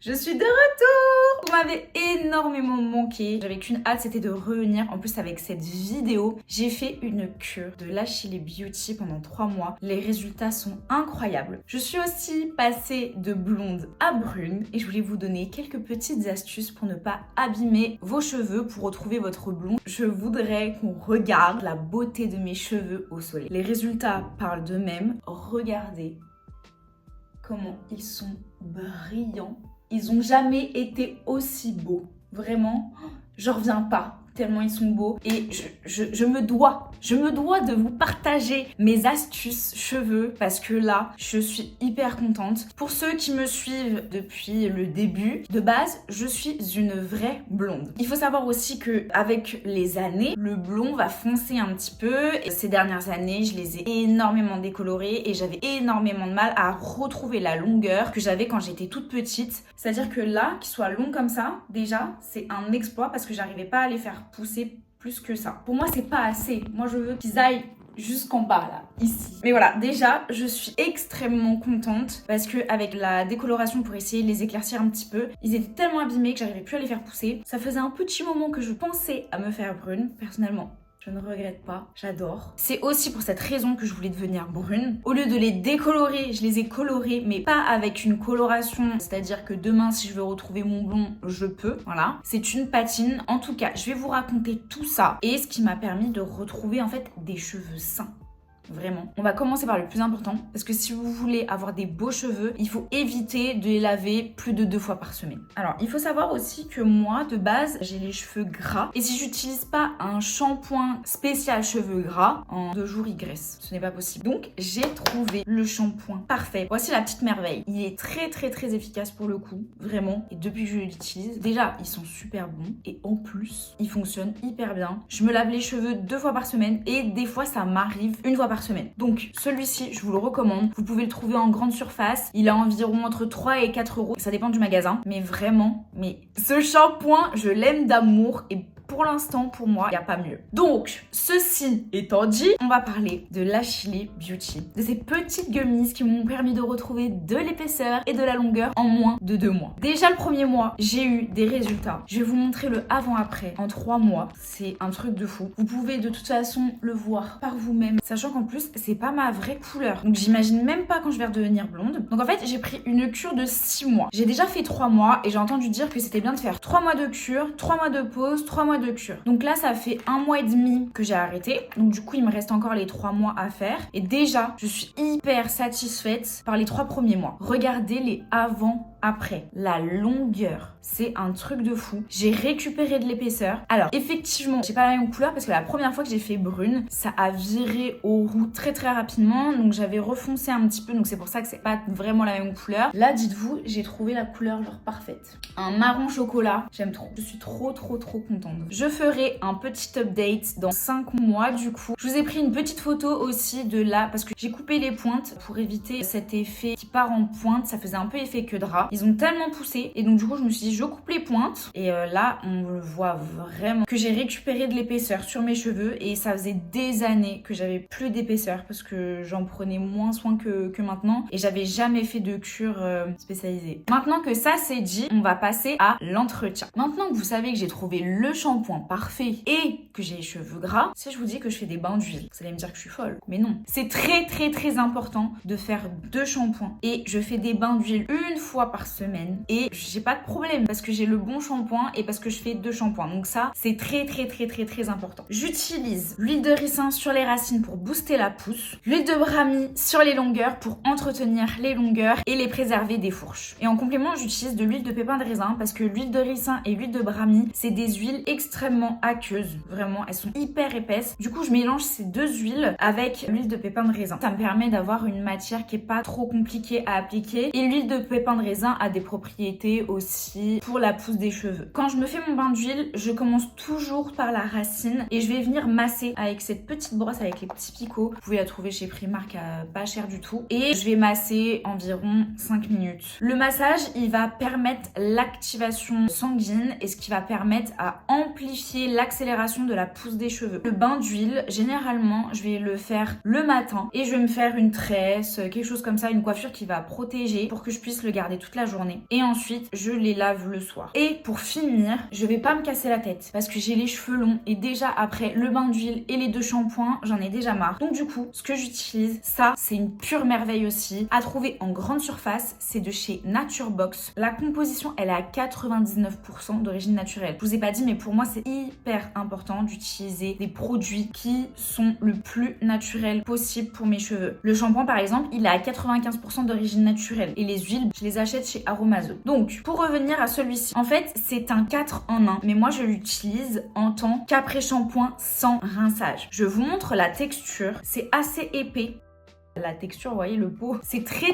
Je suis de retour! Vous m'avez énormément manqué. J'avais qu'une hâte, c'était de revenir. En plus, avec cette vidéo, j'ai fait une cure de Lachili Beauty pendant 3 mois. Les résultats sont incroyables. Je suis aussi passée de blonde à brune et je voulais vous donner quelques petites astuces pour ne pas abîmer vos cheveux, pour retrouver votre blond. Je voudrais qu'on regarde la beauté de mes cheveux au soleil. Les résultats parlent d'eux-mêmes. Regardez comment ils sont brillants. Ils ont jamais été aussi beaux. Vraiment, j'en reviens pas tellement ils sont beaux. Et je me dois de vous partager mes astuces cheveux parce que là, je suis hyper contente. Pour ceux qui me suivent depuis le début, de base, je suis une vraie blonde. Il faut savoir aussi que avec les années, le blond va foncer un petit peu. Et ces dernières années, je les ai énormément décolorés et j'avais énormément de mal à retrouver la longueur que j'avais quand j'étais toute petite. C'est-à-dire que là, qu'ils soient longs comme ça, déjà, c'est un exploit parce que j'arrivais pas à les faire pousser plus que ça. Pour moi, c'est pas assez. Moi, je veux qu'ils aillent jusqu'en bas, là, ici. Mais voilà, déjà, je suis extrêmement contente parce que avec la décoloration pour essayer de les éclaircir un petit peu, ils étaient tellement abîmés que j'arrivais plus à les faire pousser. Ça faisait un petit moment que je pensais à me faire brune, personnellement. Je ne regrette pas, j'adore. C'est aussi pour cette raison que je voulais devenir brune. Au lieu de les décolorer, je les ai colorés, mais pas avec une coloration. C'est-à-dire que demain, si je veux retrouver mon blond, je peux. Voilà. C'est une patine. En tout cas, je vais vous raconter tout ça et ce qui m'a permis de retrouver en fait des cheveux sains. Vraiment. On va commencer par le plus important parce que si vous voulez avoir des beaux cheveux, il faut éviter de les laver plus de 2 fois par semaine. Alors, il faut savoir aussi que moi, de base, j'ai les cheveux gras et si j'utilise pas un shampoing spécial cheveux gras, en 2 jours, il graisse. Ce n'est pas possible. Donc, j'ai trouvé le shampoing parfait. Voici la petite merveille. Il est très efficace pour le coup, vraiment. Et depuis que je l'utilise, déjà, ils sont super bons et en plus, ils fonctionnent hyper bien. Je me lave les cheveux 2 fois par semaine et des fois, ça m'arrive 1 fois par semaine. Donc celui-ci, je vous le recommande. Vous pouvez le trouver en grande surface. Il a environ entre 3 et 4 euros. Ça dépend du magasin. Mais vraiment, ce shampoing, je l'aime d'amour et pour l'instant, pour moi, il n'y a pas mieux. Donc, ceci étant dit, on va parler de Lachili Beauty. De ces petites gummies qui m'ont permis de retrouver de l'épaisseur et de la longueur en moins de 2 mois. Déjà le premier mois, j'ai eu des résultats. Je vais vous montrer le avant-après en 3 mois. C'est un truc de fou. Vous pouvez de toute façon le voir par vous-même. Sachant qu'en plus, c'est pas ma vraie couleur. Donc, j'imagine même pas quand je vais redevenir blonde. Donc, en fait, j'ai pris une cure de 6 mois. J'ai déjà fait 3 mois et j'ai entendu dire que c'était bien de faire 3 mois de cure, 3 mois de pause, 3 mois de cure. Donc là, ça fait 1 mois et demi que j'ai arrêté. Donc du coup, il me reste encore les 3 mois à faire. Et déjà, je suis hyper satisfaite par les 3 premiers mois. Regardez les avant-après. La longueur, c'est un truc de fou. J'ai récupéré de l'épaisseur. Alors, effectivement, j'ai pas la même couleur parce que la première fois que j'ai fait brune, ça a viré au roux très rapidement. Donc j'avais refoncé un petit peu. Donc c'est pour ça que c'est pas vraiment la même couleur. Là, dites-vous, j'ai trouvé la couleur genre parfaite. Un marron chocolat. J'aime trop. Je suis trop contente. Je ferai un petit update dans 5 mois du coup. Je vous ai pris une petite photo aussi de là parce que j'ai coupé les pointes pour éviter cet effet qui part en pointe. Ça faisait un peu effet queue de rat. Ils ont tellement poussé et donc du coup je me suis dit je coupe les pointes et là on le voit vraiment que j'ai récupéré de l'épaisseur sur mes cheveux et ça faisait des années que j'avais plus d'épaisseur parce que j'en prenais moins soin que maintenant et j'avais jamais fait de cure spécialisée. Maintenant que ça c'est dit, on va passer à l'entretien. Maintenant que vous savez que j'ai trouvé le shampoing parfait et que j'ai les cheveux gras, si je vous dis que je fais des bains d'huile, vous allez me dire que je suis folle. Mais non. C'est très important de faire 2 shampoings. Et je fais des bains d'huile 1 fois par semaine. Et j'ai pas de problème parce que j'ai le bon shampoing et parce que je fais 2 shampoings. Donc ça, c'est très important. J'utilise l'huile de ricin sur les racines pour booster la pousse. L'huile de brami sur les longueurs pour entretenir les longueurs et les préserver des fourches. Et en complément, j'utilise de l'huile de pépin de raisin parce que l'huile de ricin et l'huile de brami, c'est des huiles extrêmement aqueuses. Vraiment, elles sont hyper épaisses. Du coup, je mélange ces 2 huiles avec l'huile de pépin de raisin. Ça me permet d'avoir une matière qui est pas trop compliquée à appliquer. Et l'huile de pépin de raisin a des propriétés aussi pour la pousse des cheveux. Quand je me fais mon bain d'huile, je commence toujours par la racine et je vais venir masser avec cette petite brosse avec les petits picots. Vous pouvez la trouver chez Primark à pas cher du tout. Et je vais masser environ 5 minutes. Le massage, il va permettre l'activation sanguine et ce qui va permettre à amplifier l'accélération de la pousse des cheveux. Le bain d'huile, généralement, je vais le faire le matin et je vais me faire une tresse, quelque chose comme ça, une coiffure qui va protéger pour que je puisse le garder toute la la journée et ensuite je les lave le soir. Et pour finir, je vais pas me casser la tête parce que j'ai les cheveux longs et déjà après le bain d'huile et les 2 shampoings, j'en ai déjà marre. Donc du coup, ce que j'utilise, ça c'est une pure merveille aussi, à trouver en grande surface, c'est de chez Naturebox. La composition, elle est à 99% d'origine naturelle. Je vous ai pas dit, mais pour moi c'est hyper important d'utiliser des produits qui sont le plus naturels possible pour mes cheveux. Le shampoing par exemple, il est à 95% d'origine naturelle et les huiles, je les achète chez Aromazo. Donc pour revenir à celui-ci, en fait c'est un 4 en 1, mais moi je l'utilise en tant qu'après-shampoing sans rinçage. Je vous montre la texture, c'est assez épais. La texture, vous voyez, le pot, c'est très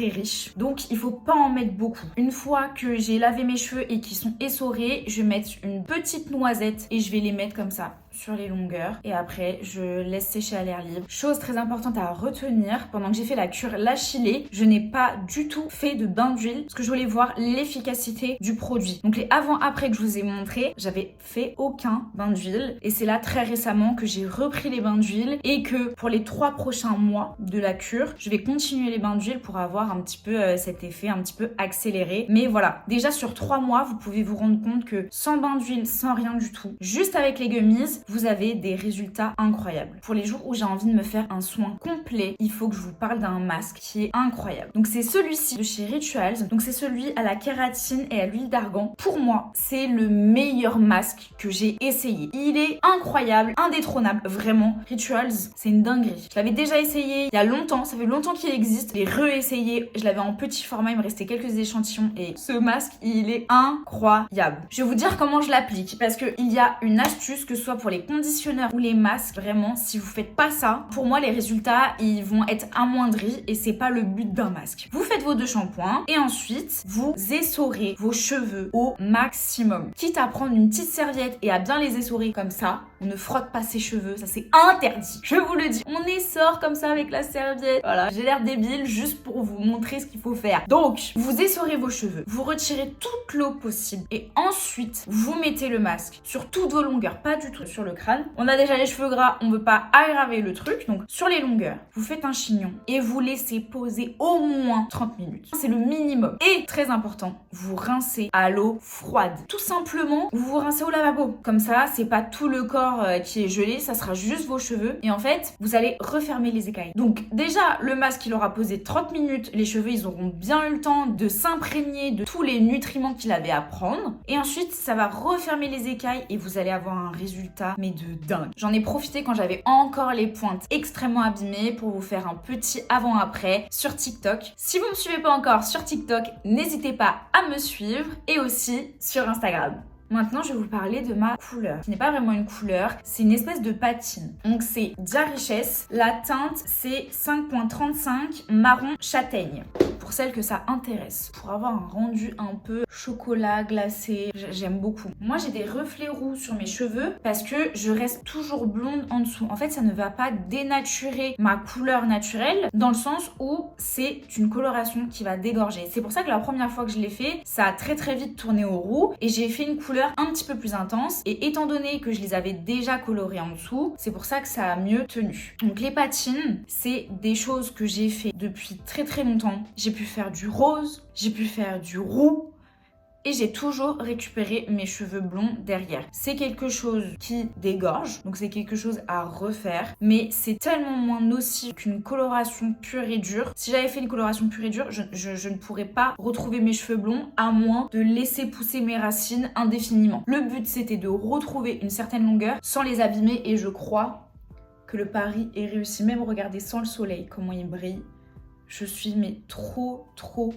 riche. Donc, il faut pas en mettre beaucoup. Une fois que j'ai lavé mes cheveux et qu'ils sont essorés, je vais mettre une petite noisette et je vais les mettre comme ça sur les longueurs. Et après, je laisse sécher à l'air libre. Chose très importante à retenir, pendant que j'ai fait la cure L'Achillée, je n'ai pas du tout fait de bain d'huile parce que je voulais voir l'efficacité du produit. Donc, les avant-après que je vous ai montré, j'avais fait aucun bain d'huile. Et c'est là, très récemment, que j'ai repris les bains d'huile et que pour les 3 prochains mois de la cure, je vais continuer les bains d'huile pour avoir un petit peu cet effet un petit peu accéléré. Mais voilà, déjà sur 3 mois, vous pouvez vous rendre compte que sans bain d'huile, sans rien du tout, juste avec les gummies, vous avez des résultats incroyables. Pour les jours où j'ai envie de me faire un soin complet, il faut que je vous parle d'un masque qui est incroyable. Donc c'est celui-ci de chez Rituals. Donc c'est celui à la kératine et à l'huile d'argan. Pour moi, c'est le meilleur masque que j'ai essayé. Il est incroyable, indétrônable, vraiment. Rituals, c'est une dinguerie. Je l'avais déjà essayé il y a longtemps, ça fait longtemps qu'il existe. Je l'ai réessayé, je l'avais en petit format, il me restait quelques échantillons et ce masque, il est incroyable. Je vais vous dire comment je l'applique parce que il y a une astuce, que ce soit pour les conditionneurs ou les masques, vraiment, si vous faites pas ça, pour moi les résultats ils vont être amoindris et c'est pas le but d'un masque. Vous faites vos 2 shampoings et ensuite vous essorez vos cheveux au maximum. Quitte à prendre une petite serviette et à bien les essorer comme ça, on ne frotte pas ses cheveux, ça c'est interdit. Je vous le dis, on essore comme ça avec la serviette. Voilà, j'ai l'air débile juste pour vous montrer ce qu'il faut faire. Donc, vous essorez vos cheveux, vous retirez toute l'eau possible et ensuite vous mettez le masque sur toutes vos longueurs, pas du tout sur le crâne. On a déjà les cheveux gras, on veut pas aggraver le truc, donc sur les longueurs, vous faites un chignon et vous laissez poser au moins 30 minutes. C'est le minimum. Et très important, vous rincez à l'eau froide. Tout simplement, vous vous rincez au lavabo. Comme ça, c'est pas tout le corps qui est gelé, ça sera juste vos cheveux. Et en fait, vous allez refermer les écailles. Donc déjà, le masque, il aura posé 30 minutes. Les cheveux, ils auront bien eu le temps de s'imprégner de tous les nutriments qu'il avait à prendre. Et ensuite, ça va refermer les écailles et vous allez avoir un résultat, mais de dingue. J'en ai profité quand j'avais encore les pointes extrêmement abîmées pour vous faire un petit avant-après sur TikTok. Si vous ne me suivez pas encore sur TikTok, n'hésitez pas à me suivre et aussi sur Instagram. Maintenant, je vais vous parler de ma couleur, qui n'est pas vraiment une couleur, c'est une espèce de patine. Donc c'est Dia Richesse, la teinte c'est 5.35 marron châtaigne. Pour celles que ça intéresse, pour avoir un rendu un peu chocolat glacé, j'aime beaucoup. Moi j'ai des reflets roux sur mes cheveux parce que je reste toujours blonde en dessous. En fait, ça ne va pas dénaturer ma couleur naturelle dans le sens où c'est une coloration qui va dégorger. C'est pour ça que la première fois que je l'ai fait, ça a très vite tourné au roux et j'ai fait une couleur un petit peu plus intense et étant donné que je les avais déjà colorées en dessous, c'est pour ça que ça a mieux tenu. Donc les patines, c'est des choses que j'ai fait depuis très longtemps. J'ai pu faire du rose, j'ai pu faire du roux et j'ai toujours récupéré mes cheveux blonds derrière. C'est quelque chose qui dégorge, donc c'est quelque chose à refaire, mais c'est tellement moins nocif qu'une coloration pure et dure. Si j'avais fait une coloration pure et dure, je ne pourrais pas retrouver mes cheveux blonds à moins de laisser pousser mes racines indéfiniment. Le but, c'était de retrouver une certaine longueur sans les abîmer et je crois que le pari est réussi. Même regardez sans le soleil, comment il brille. Je suis mais trop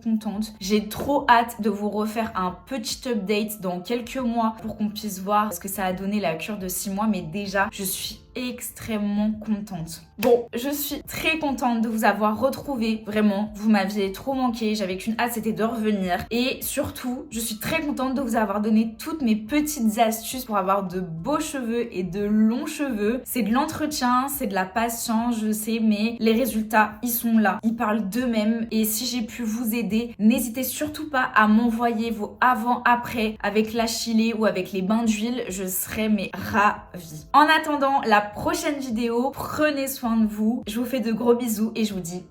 contente. J'ai trop hâte de vous refaire un petit update dans quelques mois pour qu'on puisse voir ce que ça a donné la cure de 6 mois. Mais déjà, je suis extrêmement contente. Bon, je suis très contente de vous avoir retrouvé. Vraiment, vous m'aviez trop manqué. J'avais qu'une hâte, c'était de revenir. Et surtout, je suis très contente de vous avoir donné toutes mes petites astuces pour avoir de beaux cheveux et de longs cheveux. C'est de l'entretien, c'est de la patience, je sais, mais les résultats, ils sont là. Ils parlent d'eux-mêmes. Et si j'ai pu vous aider, n'hésitez surtout pas à m'envoyer vos avant-après avec l'Achillée ou avec les bains d'huile. Je serais mais ravie. En attendant la prochaine vidéo, prenez soin de vous. Je vous fais de gros bisous et je vous dis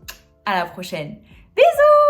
à la prochaine. Bisous!